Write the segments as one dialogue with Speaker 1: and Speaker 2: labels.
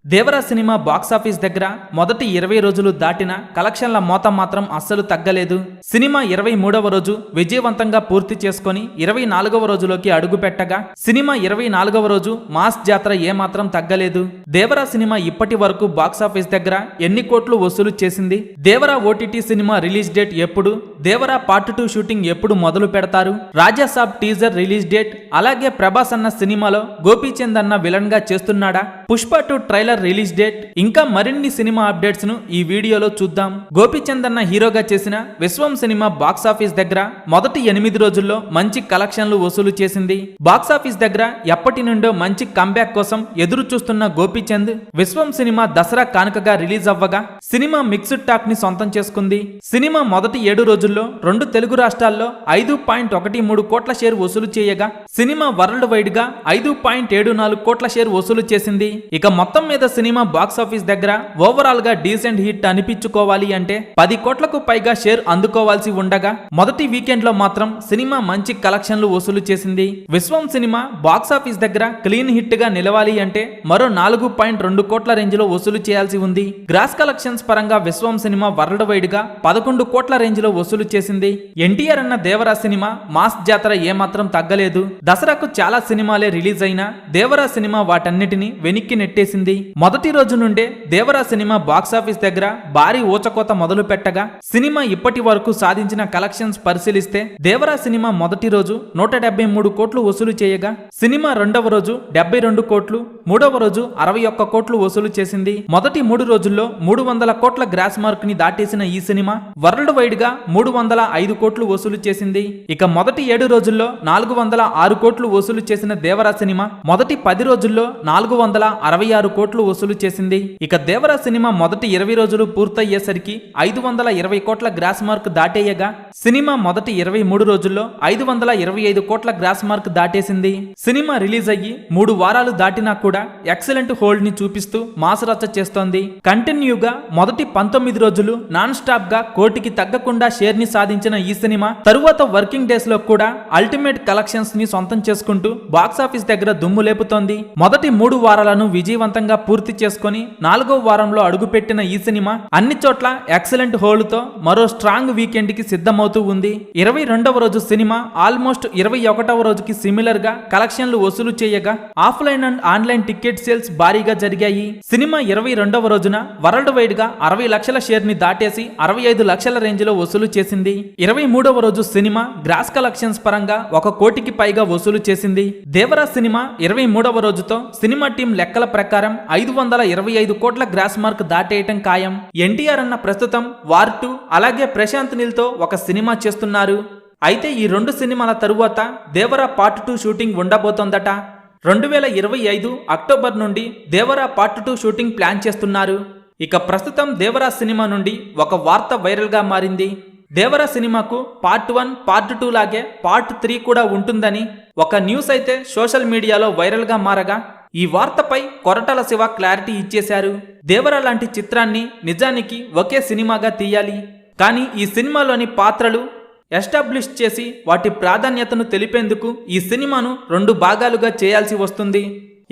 Speaker 1: Devara cinema box office దగ్గర మొదటి 20 రోజులు దాటిన కలెక్షన్ల మోత మాత్రం అస్సలు తగ్గలేదు. సినిమా 23వ రోజు విజయవంతంగా పూర్తి చేసుకొని 24వ రోజులోకి అడుగుపెట్టగా సినిమా 24వ రోజు మాస్ జాతర ఏమాత్రం తగ్గలేదు. దేవరా సినిమా ఇప్పటి వరకు బాక్సాఫీస్ దగ్గర ఎన్ని కోట్లు వసూలు చేసింది? Devara OTT cinema release date ఎప్పుడు? దేవరా పార్ట్ 2 షూటింగ్ ఎప్పుడు మొదలు పెడతారు? రాజాసాబ్ టీజర్ రిలీజ్ డేట్, అలాగే ప్రభాస్ అన్న సినిమాలో గోపీచంద్ అన్న విలన్ గా చేస్తున్నాడా? పుష్ప 2 ట్రైలర్ రిలీజ్ డేట్, ఇంకా మరిన్ని సినిమా అప్డేట్స్ ను ఈ వీడియోలో చూద్దాం. గోపీచంద్ అన్న హీరోగా చేసిన విశ్వం సినిమా బాక్సాఫీస్ దగ్గర మొదటి 8 రోజుల్లో మంచి కలెక్షన్లు వసూలు చేసింది. బాక్సాఫీస్ దగ్గర ఎప్పటి నుండో మంచి కంబ్యాక్ కోసం ఎదురు చూస్తున్న గోపీచంద్ విశ్వం సినిమా దసరా కానుకగా రిలీజ్ అవ్వగా సినిమా మిక్స్డ్ టాక్ ని సొంతం చేసుకుంది. సినిమా మొదటి 7 రోజుల్లో 2 తెలుగు రాష్ట్రాల్లో 5.13 కోట్ల షేర్ వసూలు చేయగా సినిమా వరల్డ్ వైడ్ గా 5.74 కోట్ల షేర్ వసూలు చేసింది. ఇక మొత్తం మీద సినిమా బాక్సాఫీస్ దగ్గర ఓవరాల్ గా డీసెంట్ హిట్ అనిపించుకోవాలి అంటే 10 కోట్లకు పైగా షేర్ అందుకోవాల్సి ఉండగా మొదటి వీకెండ్ లో మాత్రం సినిమా మంచి కలెక్షన్లు వసూలు చేసింది. విశ్వం సినిమా బాక్సాఫీస్ దగ్గర క్లీన్ హిట్ గా నిలవాలి అంటే మరో 4.2 కోట్ల రేంజ్ లో వసూలు చేయాల్సి ఉంది. గ్రాస్ కలెక్షన్స్ పరంగా విశ్వం సినిమా వరల్డ్ వైడ్ గా 11 కోట్ల రేంజ్ లో వసూలు చేసింది. ఎన్టీఆర్ అన్న దేవరా సినిమా మాస్ జాతర ఏమాత్రం తగ్గలేదు. దసరాకు చాలా సినిమాలే రిలీజ్ అయినా దేవరా సినిమా వాటన్నిటిని వెనక్కి నెట్టేసింది. మొదటి రోజు నుండే దేవరా సినిమా బాక్సాఫీస్ దగ్గర భారీ ఊచకోత మొదలు పెట్టగా సినిమా ఇప్పటి వరకు సాధించిన కలెక్షన్స్ పరిశీలిస్తే దేవరా సినిమా మొదటి రోజు 173 కోట్లు వసూలు చేయగా సినిమా రెండవ రోజు 72 కోట్లు, మూడవ రోజు 61 కోట్లు వసూలు చేసింది. మొదటి 3 రోజుల్లో 300 కోట్ల గ్రాస్ మార్క్ ని దాటేసిన ఈ సినిమా వరల్డ్ వైడ్ గా 305 కోట్లు వసూలు చేసింది. ఇక మొదటి 7 రోజుల్లో 406 కోట్లు వసూలు చేసిన దేవరా సినిమా మొదటి 10 రోజుల్లో 466 కోట్లు వసూలు చేసింది. ఇక దేవరా సినిమా మొదటి 20 రోజులు పూర్తయ్యేసరికి 520 కోట్ల గ్రాస్ మార్క్ దాటేయగా సినిమా మొదటి 23 రోజుల్లో 525 కోట్ల గ్రాస్ మార్క్ దాటేసింది. సినిమా రిలీజ్ అయ్యి 3 వారాలు దాటినా కూడా ఎక్సలెంట్ హోల్డ్ ని చూపిస్తూ మాస్ రచ్చ చేస్తోంది. కంటిన్యూగా మొదటి 19 రోజులు నాన్ స్టాప్ గా కోటికి తగ్గకుండా షేర్ ని సాధించిన ఈ సినిమా తరువాత వర్కింగ్ డేస్ లో కూడా అల్టిమేట్ కలెక్షన్స్ ని సొంతం చేసుకుంటూ బాక్సాఫీస్ దగ్గర దుమ్ము లేపుతోంది. మొదటి 3 వారాలను విజయవంతంగా పూర్తి చేసుకుని 4వ వారంలో అడుగుపెట్టిన ఈ సినిమా అన్ని చోట్ల ఎక్సలెంట్ హోల్డ్ తో మరో స్ట్రాంగ్ వీకెండ్ కి సిద్ధమవుతూ ఉంది. 22వ రోజు సినిమా ఆల్మోస్ట్ 21వ రోజుకి సిమిలర్ గా కలెక్షన్లు వసూలు చేయగా offline and online ticket sales భారీగా జరిగాయి. సినిమా 22వ రోజున వరల్డ్ వైడ్ గా 60 లక్షల షేర్ ని దాటేసి 65 లక్షల రేంజ్ లో వసూలు చేసింది. 23వ రోజు సినిమా గ్రాస్ కలెక్షన్స్ పరంగా 1 కోటికి పైగా వసూలు చేసింది. దేవరా సినిమా 23వ రోజుతో సినిమా టీం లెక్కల ప్రకారం 525 కోట్ల గ్రాస్ మార్క్ దాటేయటం ఖాయం. ఎన్టీఆర్ అన్న ప్రస్తుతం వార్ 2 అలాగే ప్రశాంత్ నీల్ తో ఒక సినిమా చేస్తున్నారు. అయితే ఈ 2 సినిమాల తరువాత దేవరా పార్ట్ 2 షూటింగ్ ఉండబోతోందట. 2025 అక్టోబర్ నుండి దేవరా పార్ట్ 2 షూటింగ్ ప్లాన్ చేస్తున్నారు. ఇక ప్రస్తుతం దేవరా సినిమా నుండి ఒక వార్త వైరల్ గా మారింది. దేవరా సినిమాకు పార్ట్ 1 పార్ట్ 2 లాగే పార్ట్ 3 కూడా ఉంటుందని ఒక న్యూస్ అయితే సోషల్ మీడియాలో వైరల్ గా మారగా ఈ వార్తపై కొరటాల శివ క్లారిటీ ఇచ్చేశారు. దేవరా లాంటి చిత్రాన్ని నిజానికి ఒకే సినిమాగా తీయాలి, కానీ ఈ సినిమాలోని పాత్రలు ఎస్టాబ్లిష్ చేసి వాటి ప్రాధాన్యతను తెలిపేందుకు ఈ సినిమాను 2 భాగాలుగా చేయాల్సి వస్తుంది.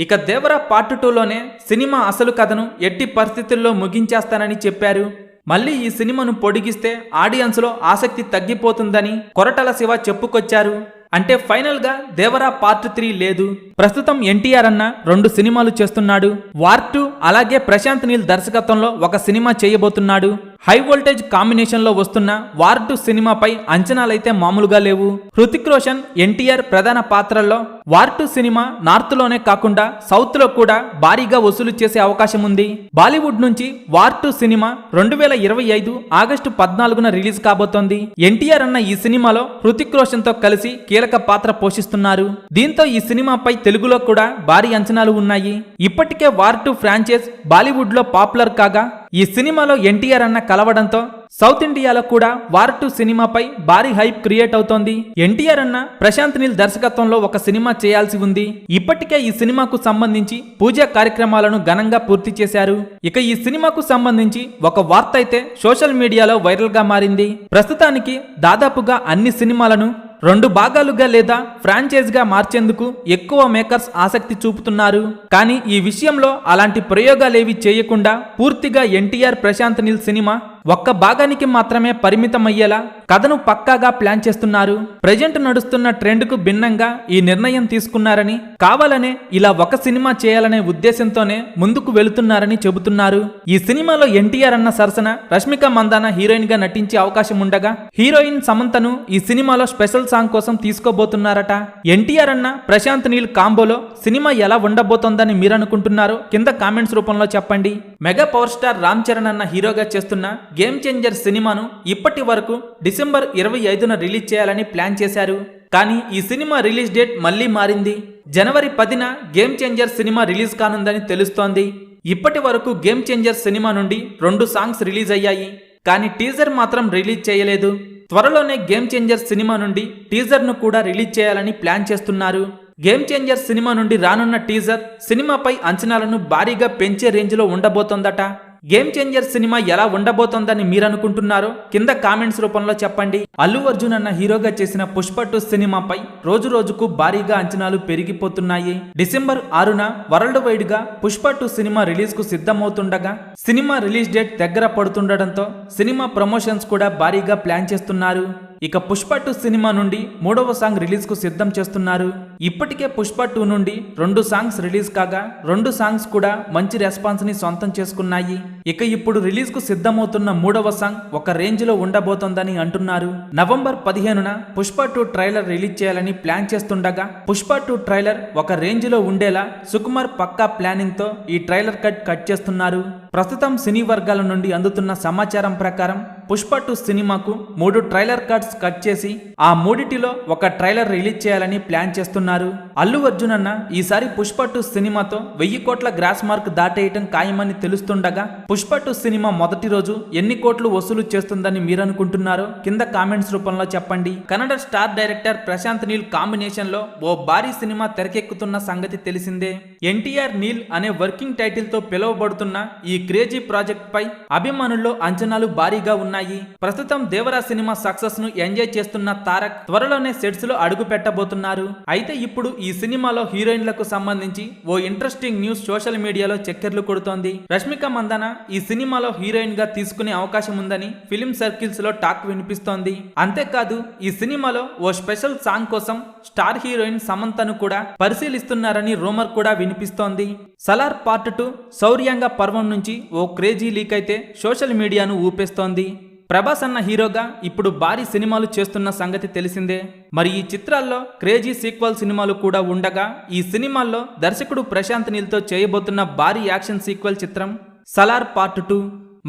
Speaker 1: ఇక దేవరా పార్ట్ 2లోనే సినిమా అసలు కథను ఎట్టి పరిస్థితుల్లో ముగించేస్తానని చెప్పారు. మళ్ళీ ఈ సినిమాను పొడిగిస్తే ఆడియన్స్ లో ఆసక్తి తగ్గిపోతుందని కొరటాల శివ చెప్పుకొచ్చారు. అంటే ఫైనల్ గా దేవరా పార్ట్ 3 లేదు. ప్రస్తుతం ఎన్టీఆర్ అన్న 2 సినిమాలు చేస్తున్నాడు. వార్ 2 అలాగే ప్రశాంత్ నీల్ దర్శకత్వంలో ఒక సినిమా చేయబోతున్నాడు. హై వోల్టేజ్ కాంబినేషన్ లో వస్తున్న వార్ 2 సినిమాపై అంచనాలైతే మామూలుగా లేవు. హృతిక్ రోషన్, ఎన్టీఆర్ ప్రధాన పాత్రల్లో వార్ 2 సినిమా నార్త్ లోనే కాకుండా సౌత్ లో కూడా భారీగా వసూలు చేసే అవకాశం ఉంది. బాలీవుడ్ నుంచి వార్ 2 సినిమా 2025 ఆగస్టు 14న రిలీజ్ కాబోతోంది. ఎన్టీఆర్ అన్న ఈ సినిమాలో హృతిక్ రోషన్ తో కలిసి కీలక పాత్ర పోషిస్తున్నారు. దీంతో ఈ సినిమాపై తెలుగులో కూడా భారీ అంచనాలు ఉన్నాయి. ఇప్పటికే వార్ 2 ఫ్రాంచైజ్ బాలీవుడ్ లో పాపులర్ కాగా ఈ సినిమాలో ఎన్టీఆర్ అన్న కలవడంతో సౌత్ ఇండియాలో కూడా వార్ 2 సినిమాపై భారీ హైప్ క్రియేట్ అవుతోంది. ఎన్టీఆర్ అన్న ప్రశాంత్ నీల్ దర్శకత్వంలో ఒక సినిమా చేయాల్సి ఉంది. ఇప్పటికే ఈ సినిమాకు సంబంధించి పూజా కార్యక్రమాలను ఘనంగా పూర్తి చేశారు. ఇక ఈ సినిమాకు సంబంధించి ఒక వార్త అయితే సోషల్ మీడియాలో వైరల్ గా మారింది. ప్రస్తుతానికి దాదాపుగా అన్ని సినిమాలను 2 భాగాలుగా లేదా ఫ్రాంచైజ్గా మార్చేందుకు ఎక్కువ మేకర్స్ ఆసక్తి చూపుతున్నారు. కానీ ఈ విషయంలో అలాంటి ప్రయోగాలేవి చేయకుండా పూర్తిగా ఎన్టీఆర్ ప్రశాంత్ నీల్ సినిమా ఒక్క భాగానికి మాత్రమే పరిమితమయ్యేలా కథను పక్కాగా ప్లాన్ చేస్తున్నారు. ప్రజెంట్ నడుస్తున్న ట్రెండ్కు భిన్నంగా ఈ నిర్ణయం తీసుకున్నారని, కావాలనే ఇలా ఒక సినిమా చేయాలనే ఉద్దేశంతోనే ముందుకు వెళుతున్నారని చెబుతున్నారు. ఈ సినిమాలో ఎన్టీఆర్ అన్న సరసన రష్మిక మందాన హీరోయిన్ గా నటించే అవకాశం ఉండగా, హీరోయిన్ సమంతను ఈ సినిమాలో స్పెషల్ సాంగ్ కోసం తీసుకోబోతున్నారట. ఎన్టీఆర్ అన్న ప్రశాంత్ నీల్ కాంబోలో సినిమా ఎలా ఉండబోతోందని మీరనుకుంటున్నారో కింద కామెంట్స్ రూపంలో చెప్పండి. Mega power star Ram Charan అన్న హీరోగా చేస్తున్న గేమ్ చేంజర్ సినిమాను ఇప్పటి వరకు డిసెంబర్ 25న రిలీజ్ చేయాలని ప్లాన్ చేశారు. కానీ ఈ సినిమా రిలీజ్ డేట్ మళ్లీ మారింది. జనవరి 10న గేమ్ చేంజర్ సినిమా రిలీజ్ కానుందని తెలుస్తోంది. ఇప్పటి వరకు గేమ్ చేంజర్ సినిమా నుండి 2 సాంగ్స్ రిలీజ్ అయ్యాయి. కానీ టీజర్ మాత్రం రిలీజ్ చేయలేదు. త్వరలోనే గేమ్ చేంజర్ సినిమా నుండి టీజర్ను కూడా రిలీజ్ చేయాలని ప్లాన్ చేస్తున్నారు. గేమ్ చేంజర్ సినిమా నుండి రానున్న టీజర్ సినిమాపై అంచనాలను భారీగా పెంచే రేంజ్లో ఉండబోతోందట. గేమ్ చేంజర్ సినిమా ఎలా ఉండబోతోందని మీరనుకుంటున్నారో కింద కామెంట్స్ రూపంలో చెప్పండి. అల్లు అర్జున్ అన్న హీరోగా చేసిన పుష్ప 2 సినిమాపై రోజు రోజుకు భారీగా అంచనాలు పెరిగిపోతున్నాయి. డిసెంబర్ 6న వరల్డ్ వైడ్ గా పుష్ప 2 సినిమా రిలీజ్ కు సిద్ధమవుతుండగా, సినిమా రిలీజ్ డేట్ దగ్గర పడుతుండటంతో సినిమా ప్రమోషన్స్ కూడా భారీగా ప్లాన్ చేస్తున్నారు. ఇక పుష్ప 2 సినిమా నుండి 3వ సాంగ్ రిలీజ్ కు సిద్ధం చేస్తున్నారు. ఇప్పటికే పుష్ప 2 నుండి 2 సాంగ్స్ రిలీజ్ కాగా 2 సాంగ్స్ కూడా మంచి రెస్పాన్స్ ని సొంతం చేసుకున్నాయి. ఇక ఇప్పుడు రిలీజ్ కు సిద్ధమవుతున్న 3వ సాంగ్ ఒక రేంజ్ లో ఉండబోతోందని అంటున్నారు. నవంబర్ 15న పుష్ప 2 ట్రైలర్ రిలీజ్ చేయాలని ప్లాన్ చేస్తుండగా, పుష్ప 2 ట్రైలర్ ఒక రేంజ్ లో ఉండేలా సుకుమార్ పక్కా ప్లానింగ్ తో ఈ ట్రైలర్ కట్ చేస్తున్నారు. ప్రస్తుతం సినీ వర్గాల నుండి అందుతున్న సమాచారం ప్రకారం పుష్ప 2 సినిమాకు 3 ట్రైలర్ కట్స్ కట్ చేసి ఆ మూడిటిలో ఒక ట్రైలర్ రిలీజ్ చేయాలని ప్లాన్ చేస్తున్నారు. అల్లు అర్జున్ అన్న ఈసారి పుష్ప 2 సినిమాతో 1000 కోట్ల గ్రాస్ మార్క్ దాటేయటం ఖాయమని తెలుస్తుండగా, పుష్ప 2 సినిమా మొదటి రోజు ఎన్ని కోట్లు వసూలు చేస్తుందని మీరనుకుంటున్నారో కింద కామెంట్స్ రూపంలో చెప్పండి. Kannada star director Prashanth Neel combination లో ఓ భారీ సినిమా తెరకెక్కుతున్న సంగతి తెలిసిందే. ఎన్టీఆర్ నీల్ అనే వర్కింగ్ టైటిల్ తో పిలువబడుతున్న ఈ క్రేజీ ప్రాజెక్ట్ పై అభిమానుల్లో అంచనాలు భారీగా ఉన్నాయి. ప్రస్తుతం దేవరా సినిమా సక్సెస్ ను ఎంజాయ్ చేస్తున్న తారక్ త్వరలోనే సెట్స్ లో అడుగు పెట్టబోతున్నారు. అయితే ఇప్పుడు ఈ సినిమాలో హీరోయిన్లకు సంబంధించి ఓ ఇంట్రెస్టింగ్ న్యూస్ సోషల్ మీడియాలో చక్కర్లు కొడుతోంది. రష్మిక మందాన ఈ సినిమాలో హీరోయిన్ గా తీసుకునే అవకాశం ఉందని ఫిలిం సర్కిల్స్ లో టాక్ వినిపిస్తోంది. అంతేకాదు ఈ సినిమాలో ఓ స్పెషల్ సాంగ్ కోసం స్టార్ హీరోయిన్ సమంతను కూడా పరిశీలిస్తున్నారని రూమర్ కూడా వినిపిస్తోంది. సలార్ పార్ట్ 2 శౌర్యాంగ పర్వం నుంచి ఓ క్రేజీ లీక్ అయితే సోషల్ మీడియాను ఊపేస్తోంది. ప్రభాస్ అన్న హీరోగా ఇప్పుడు భారీ సినిమాలు చేస్తున్న సంగతి తెలిసిందే. మరి ఈ చిత్రాల్లో క్రేజీ సీక్వెల్ సినిమాలు కూడా ఉండగా, ఈ సినిమాల్లో దర్శకుడు ప్రశాంత్ నీల్ తో చేయబోతున్న భారీ యాక్షన్ సీక్వెల్ చిత్రం సలార్ పార్ట్ 2.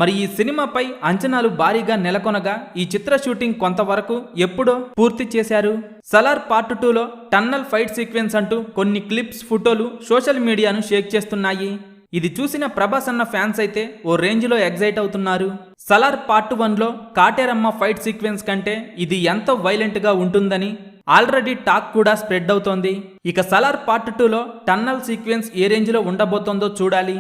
Speaker 1: మరి ఈ సినిమాపై అంచనాలు భారీగా నెలకొనగా, ఈ చిత్ర షూటింగ్ కొంతవరకు ఎప్పుడో పూర్తి చేశారు. సలార్ పార్ట్ 2లో టన్నల్ ఫైట్ సీక్వెన్స్ అంటూ కొన్ని క్లిప్స్, ఫోటోలు సోషల్ మీడియాను షేక్ చేస్తున్నాయి. ఇది చూసిన ప్రభాస్ అన్న ఫ్యాన్స్ అయితే ఓ రేంజ్ లో ఎగ్జైట్ అవుతున్నారు. సలార్ పార్ట్ 1లో కాటేరమ్మ ఫైట్ సీక్వెన్స్ కంటే ఇది ఎంతో వైలెంట్ గా ఉంటుందని ఆల్రెడీ టాక్ కూడా స్ప్రెడ్ అవుతోంది. ఇక సలార్ పార్ట్ 2లో టన్నల్ సీక్వెన్స్ ఏ రేంజ్ లో ఉండబోతోందో చూడాలి.